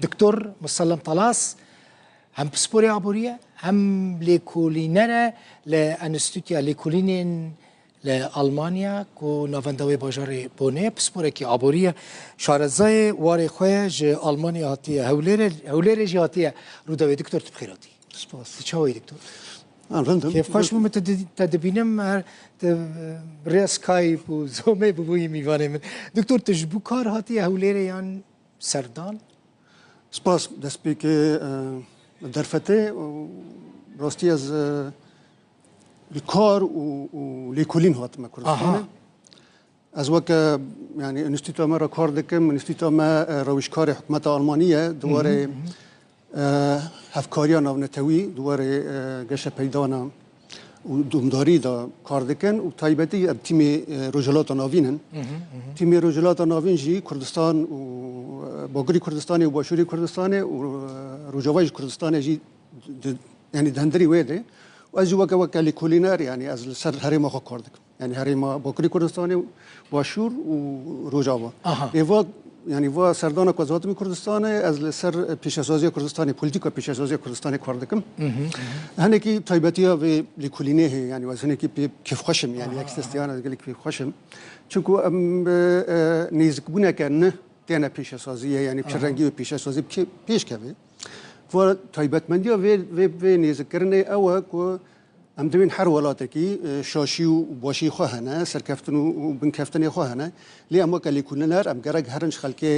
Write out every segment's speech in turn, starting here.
دكتور مسلم طلاس هم بسبوري عبورية هم ليكولينرا لأنستوتيا ليكولينين لألمانيا كو نافندوي باجاري بوني بسبوري كي عبورية شارزاي واري خويا جي ألمانيا هاتية هوليري جي هاتية رودوي دكتور تبخيراتي سپاس. تشاوي دكتور فهمتم. كيف خوش مو تدبينم بريا سكايب وزومي ببوي ميواني من دكتور تجبو كار هاتية هوليري يعني سردان سپاس دست بی که درفته راستی از الكار وليكولين هاتما كردستان از وقت يعني انستيتو ما کار دکم انستيتو ما روشکار حکومت آلمانیه دواره هفکاریا ناونتوی دواره گشه پیدانا و دومداری دا کار دکن و تایبتی اب تیم رجلات ناوینن تیم رجلات ناوین جی کردستان و باگری کردستانی و باشوری کردستانی و رجوای کردستانی جی يعني دهندري ويده واجي وكا لكولينار يعني از سر هريما خو كردك يعني هريما باكري كردستاني باشور وروجاوا ايوا يعني وا سردان وزارت كردستان از سر پیشسازی کردستانی پلیتیکا پیشسازی کردستانی کردکم هنه کی تایبتیا و لکولینه يعني وزنه کی کیف خوشم يعني اکسستیان از گلی کیف خوشم چونکو نیزک بونه کنه تینا پیشسازی يعني بشرنگی و پیشسازی پیش کوي و تایبەتمەندی و نێزەکردنێ ئەوە کۆ ئەم دەبێن هەر وڵاتێکی شاشی و باشی خۆ هەنە سەرکەفتن و بنکەفتنی خۆ هەنە لێ ئەم وەکە لێکولەنەر ئەم گەرەک هەرنج خەڵکێ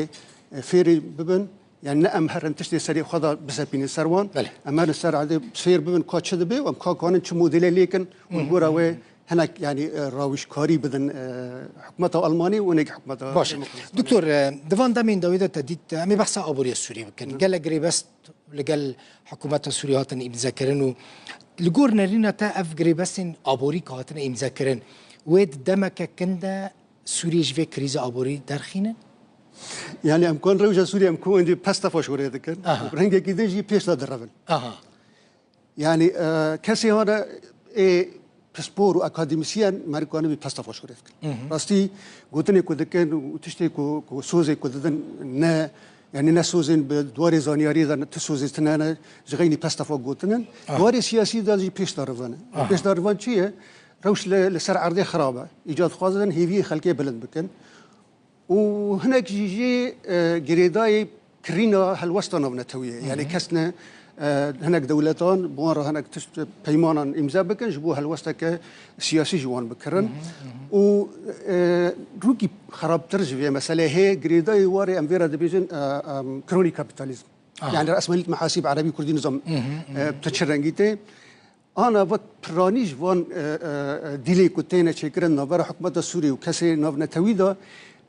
فێری ببن یان نە ئەم هەرن تشتی سەری خۆدا بسەپینی سەروان ئەمە سەر عادێ فێر ببن کا چ دەبێ و ئەم کاکانن چ مۆدلێ لێکن و گۆراوێ هناك يعني راوشكاري بدن حكومة ألمانية ونك حكومة باش دكتور دفان دامين داويدا تديت أمي بحث أبوريا السورية كان قال قريبست لقال حكومة السورية هاتن إمذاكرن لجورنا لنا تأف قريبستن أبوريك هاتن إمذاكرن ويد دمك كندا سوريا جفي كريزة أبوري درخينا يعني أمكان روجا سوريا أمكان عندي باستا فاشوري ذكر رنجة كده جي بيش لا درفن يعني كسي هذا پسپور و اکادمیسیان مرکانه بی پستا فاشورید کن. راستی گوتنی کودکن و تشتی کو سوزی کوددن نه يعني نسوزين بدواري زانياري ذا تسوزي تنانا جغيني بستا فوق قوتنن دواري سياسي ذا جي بيش دارفانا بيش دارفان شيء روش لسر عرضي خرابة إيجاد خوازن هيفي خلقي بلند بكن وهناك جي جريداي كرينا هالوسطنا بنتوية يعني كسنا هناك دولتان بوارا هناك بيمانا إمزا بكن جبوها الوسطة سياسي جوان بكرن و روكي خراب ترجع مسألة هي جريداي واري أمفيرا دبيجن كروني كابيتاليزم يعني رأس مالية محاسب عربي كردي نظام بتشرنجيته أنا وقت برانيج وان ديلي كتينا شكرا نبرة حكومة السوري وكسي نبنا تويدا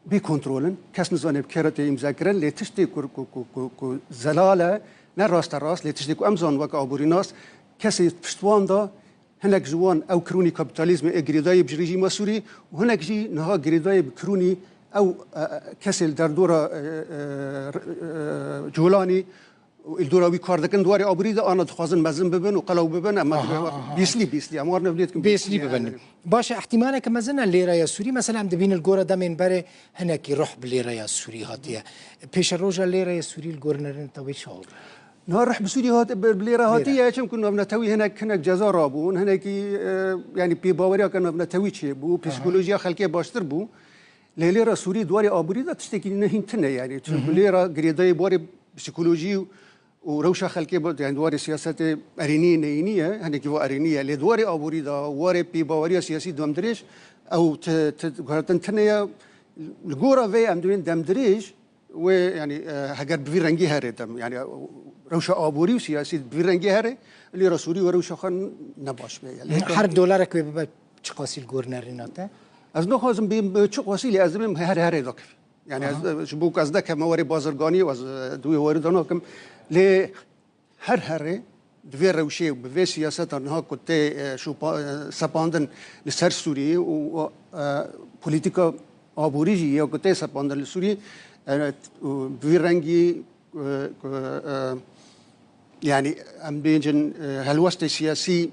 بكنترولن كاس نظام بكرة إمزا كرن لتشتي كو زلالة نه راست راست لیتش دیکو امزان وک آبوریناس کسی پشتوان دا هنگ جوان او کرونی کاپیتالیسم اگریدای بجریجی مسوری و هنگ جی نها اگریدای بکرونی او کسی در دورا جولانی الدورا وی کار دکن دواری آبوری دا آن دخوازن مزن ببن و قلو ببن اما بیسلی اموار نبلیت کن بیسلی ببن باشه احتمالا که مزن لیرا یا سوری مثلا هم دبین الگورا دمین بره هنکی روح بلیرا یا سوری هاتیه پیش روزا لیرا یا سوری الگورنرن تاوی شاور نروح بسوريا هات بليرة هاتية كم كنا بنتوي هناك جزار رابون هناك يعني بيباوريا كنا بنتوي شيء بو بسيكولوجيا خلقية باشتر بو ليرة سوري دواري آبوري ده تشتكي نهين تنا يعني بليرة قريداي بواري بسيكولوجي وروشة خلقية بود يعني دواري سياسة أرينية نينية هناك هو أرينية لدواري آبوري ده واري بيباوريا سياسي دوامدريش أو تنتنيا الجورا في أمدوين دامدريش ويعني هجر بفيرنجي هاريتم يعني روشة آبوری و سیاسی بیرنگی هره لی رسولی و روشة خان نباش بیه. هر دلار که به چه قاسی گورنریناته؟ از نخوازم بیم چه قاسی لی از بیم هر داکف. يعني از شبوك از دک مواری بازرگانی و از دوی واردانا کم لی هر دوی روشی و به سیاست آنها کته شو سپاندن لسر سوری و پولیتیکا آبوری جی یا کته سپاندن لسوری بیرنگی يعني ام بينجن هالوسط السياسي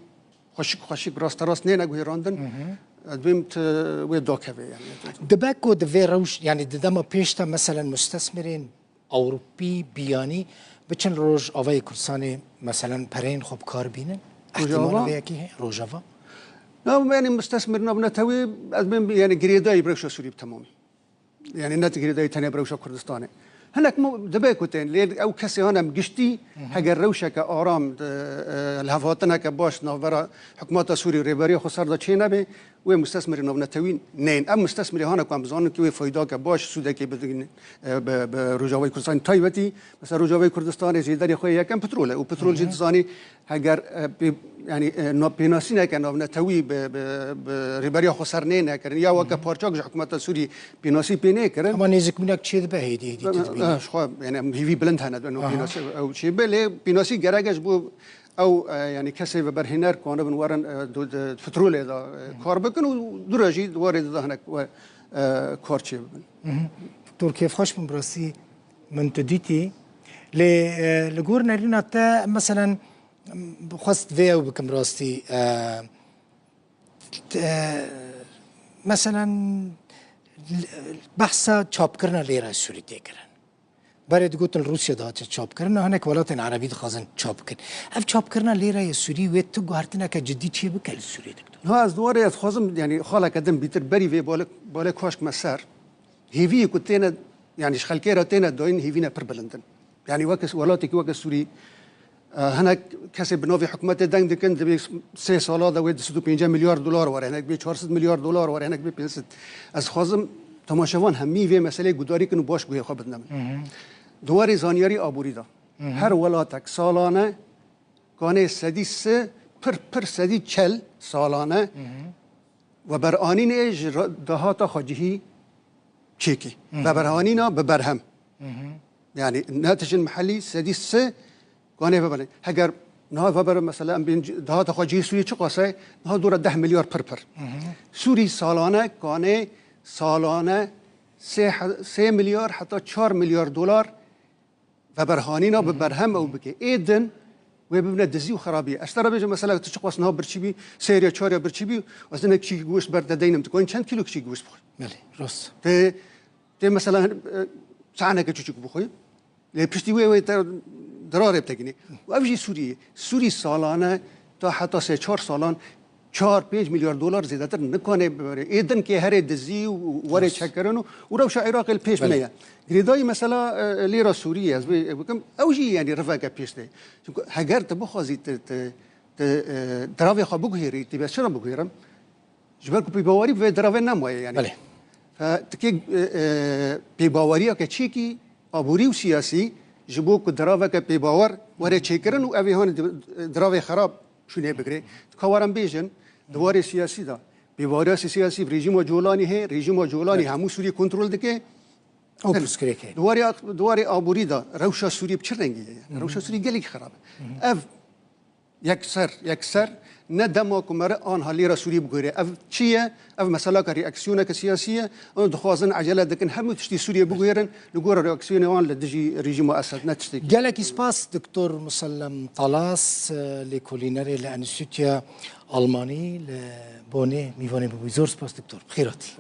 خشك راست نينا غيراندن دبمت ويدوكه يعني دباكو دفي روش يعني دما بيشتا مثلا مستثمرين أوروبي بياني بچن روج آوای کردستان مثلا پرین خوب کار بینن احتمال ویاکی هی روجاوا نه يعني مستثمر نبنتوي يعني جريداي بريشة سوري بتمامي يعني نت جريداي تانية بريشة كردستاني هناك دباكوتين لين او كسي هنا مجشتي حق الروشة كآرام الهفاتنا كباش نافرا حكومات سوري ريباريا خسر دا تشينا بي ومستثمر نبنتوي نين ام مستثمر هنا كم بزانن كي فايدا كباش سودا كي بدين بروجاوي كردستان تايبتي مثلا روجاوي كردستان جيداري خويا كم بترول وبترول جد زاني هجر يعني نبيناسينا كان نبنتوي بريباريا خسرنين كرن يا وك بارچاك حكومات سوري بيناسي بينه كرن اما نيزك منك تشيد به هدي شو يعني هيفي بلند هنا انه بيناسي او شيء بله بيناسي جراجش بو او يعني كسي برهنر كونه بنورن فترول اذا كاربكن ودرجي دوار هناك كارتشي دكتور كيف خوش من براسي من تديتي لجور نرينا تا مثلا خواست فيو بكم راستي مثلا بحثا چاپ کرنا لیره سوری دیگرن برای گوتن روسیا دا چاپ کرنا هنک ولایت عربی خازن چاپ کن اف چاپ کرنا لیره سوری و تو گوهرتنا که جدی چیه بکل سوری دکتور ها از دواره از خازم يعني خاله قدم بيتر بري في بالك كوشك مسار هيفي كنتنا يعني شخلكيرا تينا دوين هيفينا بربلندن يعني وكس ولاتك وكس سوري هناك كسب بنوفي حكومات دنگ دكن دبي 3 سالا دا ود 150 مليار دولار ور هناك بي 400 مليار دولار ور هناك بي 500 از خازم تماشاوان همي في مساله گداری کنو باش گوی خوب بدنم دواری زانیاری آبوری دا هر ولاتک سالانه کانه سدی سه پر سدی چل سالانه و بر آنین ایج دهاتا خاجهی چیکی و بر آنینا ببرهم يعني الناتج المحلي سدي سه كونه ببرن هجر نها ببر مثلا بين دهات خاجي سوري چقاسه نها دور 10 مليار پر سوري سالانه كونه سالانه 3 مليار حتى 4 مليار دولار وبرهانينا ببرهم او بكي ايدن وببنا دزي وخرابيه اشترى بيجي مثلا تشقواس نها برچبي سيريا چاريا برچبي وزنك شي گوشت برد دينم تكون چند كيلو شي گوشت بخور بله راست ته مثلا سعنه كچوچك بخوي لي پشتي وي دراره بتگینی و اوجی سوری سالانه تا حتی 3-4 سالان 4-5 میلیارد دلار زیادتر نکنه ببره ایدن که هر دزی و وره چکرن و روش عراق الپیش منه گریدای مثلا لیرا سوریه از بکم اوجی یعنی رفاقه پیش ده هگر تبخوازی دراوی خواه بگویری تبا چرا بگویرم جبر کو پیباواری به دراوی نمایه یعنی بله فتکی پیباواری که چی کی آبوری و سیاسی جبو کو دراوه که پیباور وره چیکرن و اوی هون دراوه خراب شونه بگیره کارم بیشن دواره سیاسی دا پیباوری سیاسی رژیم جولانی ہے رژیم جولانی همون سوری کنترل دکه او پس کرده که دواره آبوری دا روشا سوری بچرنگیه روشا سوری گلی خرابه اف یکسر نه دما کمره آنها لیرا سوری بگیره اف چیه اف مثلا که ریاکسیونه که سیاسیه اون دخوازن عجله دکن همه تشتی سوریه بگیرن نگور ریاکسیونه آن لدجی رژیم اسد نتشتی جالك اسباس دكتور مسلم طلاس لكولينري لانستيتيا الماني لبوني ميفوني بويزور سباس دكتور بخيراتي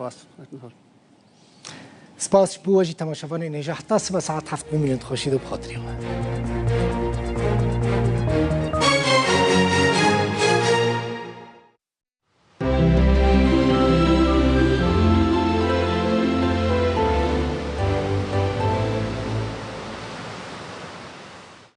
سپاس بواجی تماشاوان نجاح تا 7 ساعت 7 میلیون خوشید و بخاطری